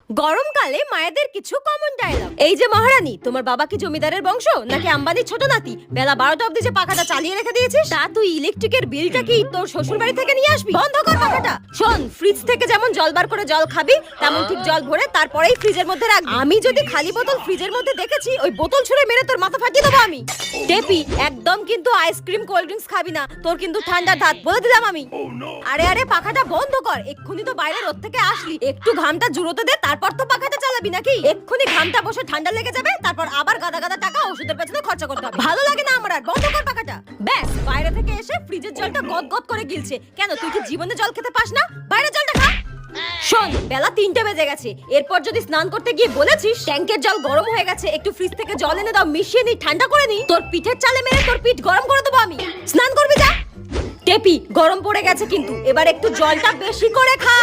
গরমকালে মায়েদের কিছু কমন ডায়লগ। এই যে মহারানী, তোমার বাবা কি জমিদারের বংশ নাকি আম্বানির ছোট নাতি? বেলা 12টা অবধি যে পাখাটা চালিয়ে রেখে দিয়েছিস, তা তুই ইলেকট্রিকের বিলটা কি তোর শ্বশুর বাড়ি থেকে নিয়ে আসবি? বন্ধ কর পাখাটা। শোন, ফ্রিজ থেকে যেমন জল বার করে জল খাবি, তেমন ঠিক জল ভরে তারপরেই ফ্রিজের মধ্যে রাখবি। আমি যদি খালি বোতল ফ্রিজের মধ্যে দেখেছি, ওই বোতল ছুঁড়ে মেরে তোর মাথা ফাটিয়ে দেবো আমি। টেপি, একদম কিন্তু আইসক্রিম কোল্ড ড্রিঙ্কস খাবি না, তোর কিন্তু ঠান্ডা ধাত বলে দিলাম আমি। আরে আরে, পাখাটা বন্ধ কর। এক্ষুনি তো বাইরে রোদ থেকে আসলি, একটু ঘামটা জুড়োতে দে, তারপর তো পাখাটা চালাবি নাকি? এক্ষুনি ঘামটা বসে ঠান্ডা লেগে যাবে, তারপর আবার গাদা গাদা টাকা ওষুধের পেছনে খরচা করতে হবে। ভালো লাগে না আমার আর, বন্ধ কর পাখাটা। ব্যাস, বাইরে থেকে এসে ফ্রিজের জলটা গদ গদ করে গিলছে। কেন, তুই কি জীবনে জল খেতে পাস না? বাইরে জলটা খা। শোন, বেলা 3টে বেজে গেছে। এরপর যদি স্নান করতে গিয়ে বলেছিস ট্যাঙ্কের জল গরম হয়ে গেছে, একটু ফ্রিজ থেকে জল এনে দাও, মিশিয়ে নি, ঠান্ডা করে নি, তোর পিঠের চালে মেরে তোর পিঠ গরম করে দেবো আমি। স্নান করবি যা। টেপি, গরম পড়ে গেছে কিন্তু, এবার একটু জলটা বেশি করে খা।